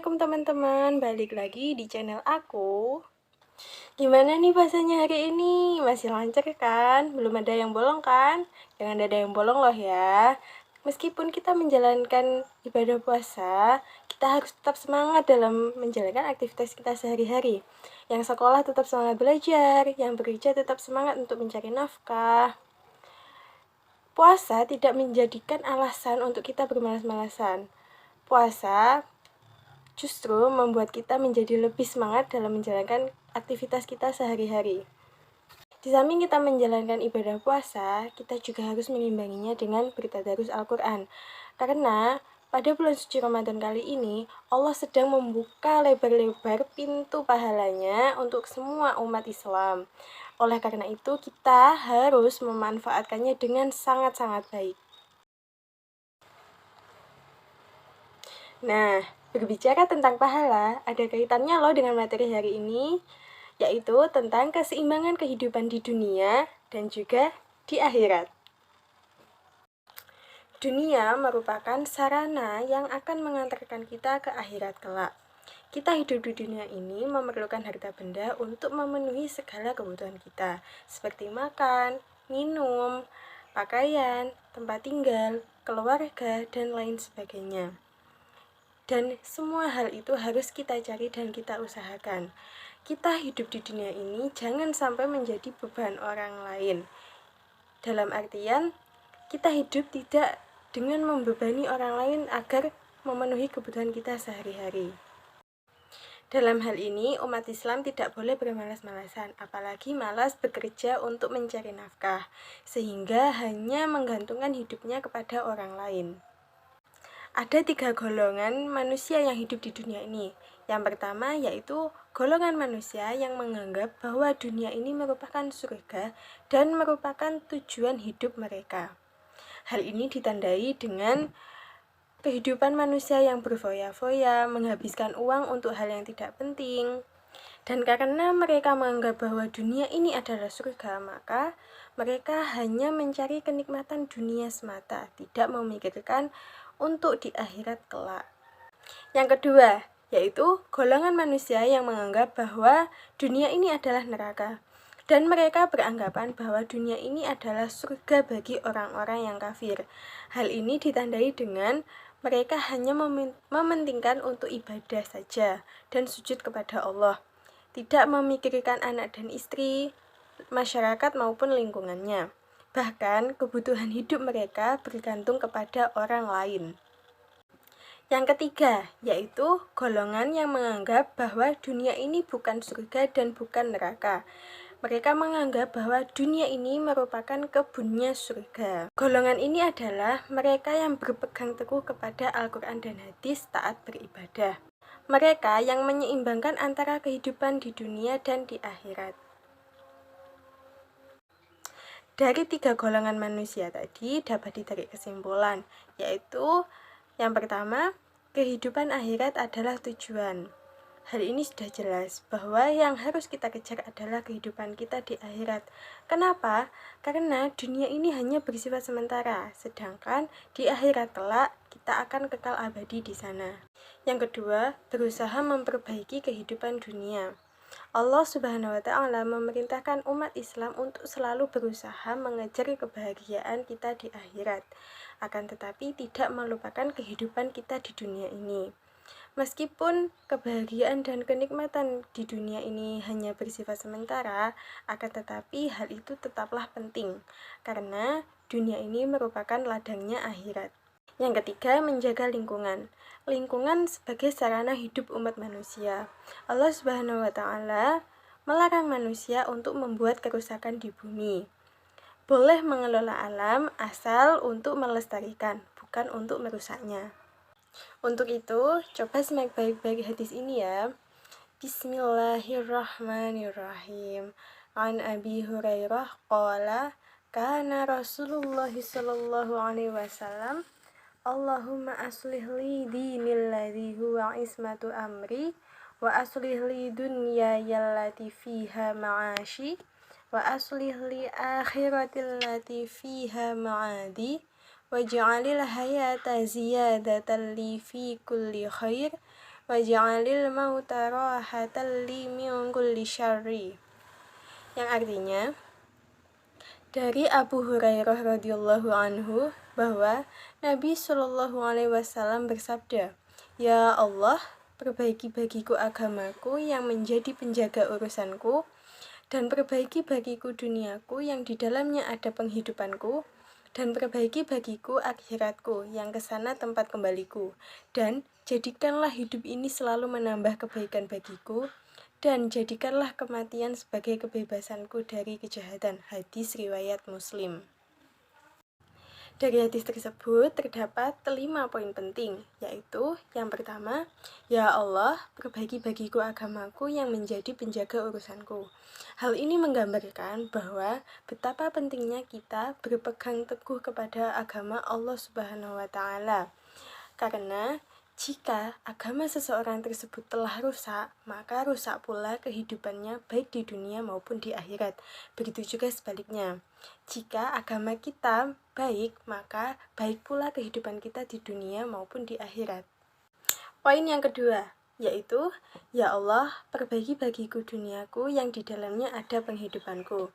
Assalamualaikum teman-teman, balik lagi di channel aku. Gimana nih puasanya hari ini? Masih lancar kan? Belum ada yang bolong kan? Jangan ada yang bolong loh ya. Meskipun kita menjalankan ibadah puasa, kita harus tetap semangat dalam menjalankan aktivitas kita sehari-hari. Yang sekolah tetap semangat belajar, yang bekerja tetap semangat untuk mencari nafkah. Puasa tidak menjadikan alasan untuk kita bermalas-malasan. Puasa justru membuat kita menjadi lebih semangat dalam menjalankan aktivitas kita sehari-hari. Di samping kita menjalankan ibadah puasa, kita juga harus mengimbanginya dengan bertadarus Al-Quran. Karena pada bulan suci Ramadan kali ini, Allah sedang membuka lebar-lebar pintu pahalanya untuk semua umat Islam. Oleh karena itu, kita harus memanfaatkannya dengan sangat-sangat baik. Nah, berbicara tentang pahala, ada kaitannya loh dengan materi hari ini, yaitu tentang keseimbangan kehidupan di dunia dan juga di akhirat. Dunia merupakan sarana yang akan mengantarkan kita ke akhirat kelak. Kita hidup di dunia ini memerlukan harta benda untuk memenuhi segala kebutuhan kita, seperti makan, minum, pakaian, tempat tinggal, keluarga, dan lain sebagainya. Dan semua hal itu harus kita cari dan kita usahakan. Kita hidup di dunia ini jangan sampai menjadi beban orang lain. Dalam artian, kita hidup tidak dengan membebani orang lain agar memenuhi kebutuhan kita sehari-hari. Dalam hal ini, umat Islam tidak boleh bermalas-malasan, apalagi malas bekerja untuk mencari nafkah, sehingga hanya menggantungkan hidupnya kepada orang lain. Ada 3 golongan manusia yang hidup di dunia ini. Yang pertama yaitu golongan manusia yang menganggap bahwa dunia ini merupakan surga dan merupakan tujuan hidup mereka. Hal ini ditandai dengan kehidupan manusia yang berfoya-foya, menghabiskan uang untuk hal yang tidak penting. Dan karena mereka menganggap bahwa dunia ini adalah surga, maka mereka hanya mencari kenikmatan dunia semata, tidak memikirkan untuk di akhirat kelak. Yang kedua, yaitu golongan manusia yang menganggap bahwa dunia ini adalah neraka. Dan mereka beranggapan bahwa dunia ini adalah surga bagi orang-orang yang kafir. Hal ini ditandai dengan mereka hanya mementingkan untuk ibadah saja dan sujud kepada Allah. Tidak memikirkan anak dan istri, masyarakat maupun lingkungannya. Bahkan kebutuhan hidup mereka bergantung kepada orang lain. Yang ketiga, yaitu golongan yang menganggap bahwa dunia ini bukan surga dan bukan neraka. Mereka menganggap bahwa dunia ini merupakan kebunnya surga. Golongan ini adalah mereka yang berpegang teguh kepada Al-Quran dan hadis taat beribadah. Mereka yang menyeimbangkan antara kehidupan di dunia dan di akhirat. Dari 3 golongan manusia tadi dapat ditarik kesimpulan, yaitu yang pertama, kehidupan akhirat adalah tujuan. Hal ini sudah jelas bahwa yang harus kita kejar adalah kehidupan kita di akhirat. Kenapa? Karena dunia ini hanya bersifat sementara, sedangkan di akhirat kelak kita akan kekal abadi di sana. Yang kedua, berusaha memperbaiki kehidupan dunia. Allah Subhanahu wa Ta'ala memerintahkan umat Islam untuk selalu berusaha mengejar kebahagiaan kita di akhirat, akan tetapi tidak melupakan kehidupan kita di dunia ini. Meskipun kebahagiaan dan kenikmatan di dunia ini hanya bersifat sementara, akan tetapi hal itu tetaplah penting, karena dunia ini merupakan ladangnya akhirat. Yang ketiga, menjaga lingkungan. Lingkungan sebagai sarana hidup umat manusia. Allah Subhanahu wa Ta'ala melarang manusia untuk membuat kerusakan di bumi. Boleh mengelola alam asal untuk melestarikan, bukan untuk merusaknya. Untuk itu, coba simak baik-baik hadis ini ya. Bismillahirrahmanirrahim. An Abi Hurairah qala kana Rasulullah sallallahu alaihi wasallam Allahumma aslih li dinil ladzi huwa ismatu amri wa aslih li dunyaya allati fiha ma'ashi wa aslih li akhiratil lati fiha ma'adi waj'alil hayata ziyadatan li fi kulli khair waj'alil mauta rahatan li min kulli syarri. Yang artinya, dari Abu Hurairah radhiyallahu anhu bahwa Nabi Shallallahu alaihi wasallam bersabda, "Ya Allah, perbaiki bagiku agamaku yang menjadi penjaga urusanku, dan perbaiki bagiku duniaku yang di dalamnya ada penghidupanku, dan perbaiki bagiku akhiratku yang kesana tempat kembaliku, dan jadikanlah hidup ini selalu menambah kebaikan bagiku, dan jadikanlah kematian sebagai kebebasanku dari kejahatan." Hadis riwayat Muslim. Dari hadis tersebut terdapat 5 poin penting, yaitu yang pertama, ya Allah, perbaiki bagiku agamaku yang menjadi penjaga urusanku. Hal ini menggambarkan bahwa betapa pentingnya kita berpegang teguh kepada agama Allah Subhanahu wa Ta'ala. Karena jika agama seseorang tersebut telah rusak, maka rusak pula kehidupannya baik di dunia maupun di akhirat. Begitu juga sebaliknya. Jika agama kita baik, maka baik pula kehidupan kita di dunia maupun di akhirat. Poin yang kedua, yaitu, ya Allah, perbaiki bagiku duniaku yang di dalamnya ada penghidupanku.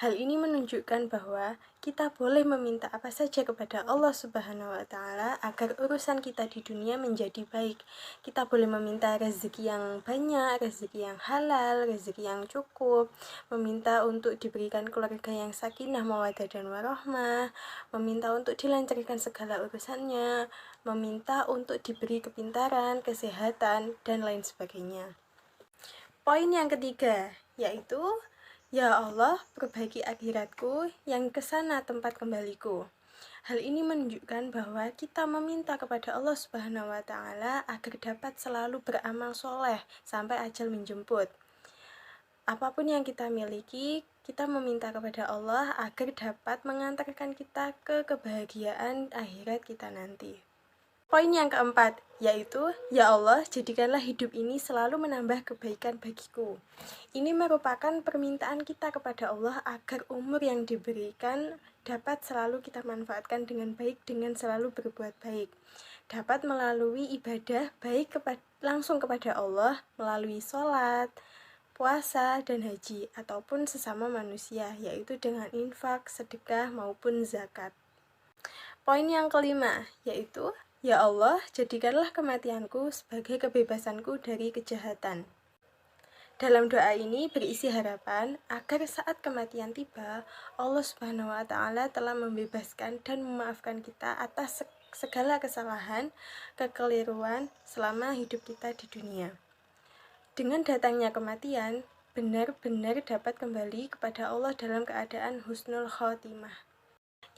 Hal ini menunjukkan bahwa kita boleh meminta apa saja kepada Allah Subhanahu wa Ta'ala agar urusan kita di dunia menjadi baik. Kita boleh meminta rezeki yang banyak, rezeki yang halal, rezeki yang cukup, meminta untuk diberikan keluarga yang sakinah, mawaddah dan warahmah, meminta untuk dilancarkan segala urusannya, meminta untuk diberi kepintaran, kesehatan, dan lain sebagainya. Poin yang ketiga, yaitu, ya Allah, perbaiki akhiratku yang kesana tempat kembaliku. Hal ini menunjukkan bahwa kita meminta kepada Allah Subhanahu wa Ta'ala agar dapat selalu beramal soleh sampai ajal menjemput. Apapun yang kita miliki, kita meminta kepada Allah agar dapat mengantarkan kita ke kebahagiaan akhirat kita nanti. Poin yang keempat, yaitu, ya Allah, jadikanlah hidup ini selalu menambah kebaikan bagiku. Ini merupakan permintaan kita kepada Allah agar umur yang diberikan dapat selalu kita manfaatkan dengan baik, dengan selalu berbuat baik. Dapat melalui ibadah baik langsung kepada Allah, melalui sholat, puasa, dan haji, ataupun sesama manusia, yaitu dengan infak, sedekah, maupun zakat. Poin yang kelima, yaitu, ya Allah, jadikanlah kematianku sebagai kebebasanku dari kejahatan. Dalam doa ini berisi harapan agar saat kematian tiba, Allah Subhanahu wa Ta'ala telah membebaskan dan memaafkan kita atas segala kesalahan, kekeliruan selama hidup kita di dunia. Dengan datangnya kematian, benar-benar dapat kembali kepada Allah dalam keadaan husnul khotimah.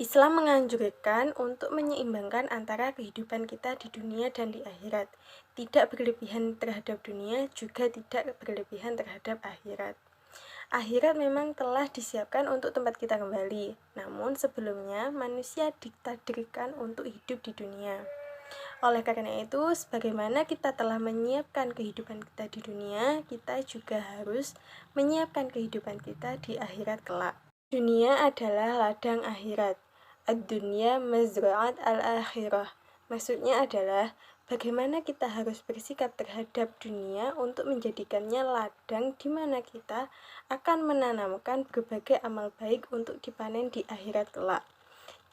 Islam menganjurkan untuk menyeimbangkan antara kehidupan kita di dunia dan di akhirat. Tidak berlebihan terhadap dunia, juga tidak berlebihan terhadap akhirat. Akhirat memang telah disiapkan untuk tempat kita kembali, namun sebelumnya manusia ditakdirkan untuk hidup di dunia. Oleh karena itu, sebagaimana kita telah menyiapkan kehidupan kita di dunia, kita juga harus menyiapkan kehidupan kita di akhirat kelak. Dunia adalah ladang akhirat. Ad-dunya mazra'at al-akhirah. Maksudnya adalah bagaimana kita harus bersikap terhadap dunia untuk menjadikannya ladang di mana kita akan menanamkan berbagai amal baik untuk dipanen di akhirat kelak.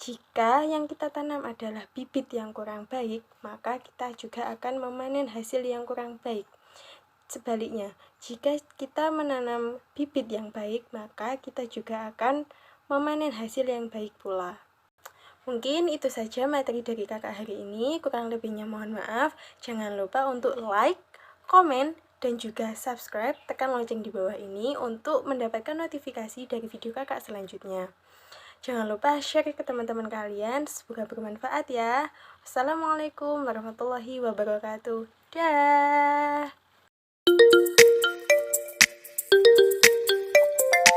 Jika yang kita tanam adalah bibit yang kurang baik, maka kita juga akan memanen hasil yang kurang baik. Sebaliknya, jika kita menanam bibit yang baik, maka kita juga akan memanen hasil yang baik pula. Mungkin itu saja materi dari kakak hari ini, kurang lebihnya mohon maaf. Jangan lupa untuk like, komen, dan juga subscribe, tekan lonceng di bawah ini untuk mendapatkan notifikasi dari video kakak selanjutnya. Jangan lupa share ke teman-teman kalian, semoga bermanfaat ya. Wassalamualaikum warahmatullahi wabarakatuh. Dah.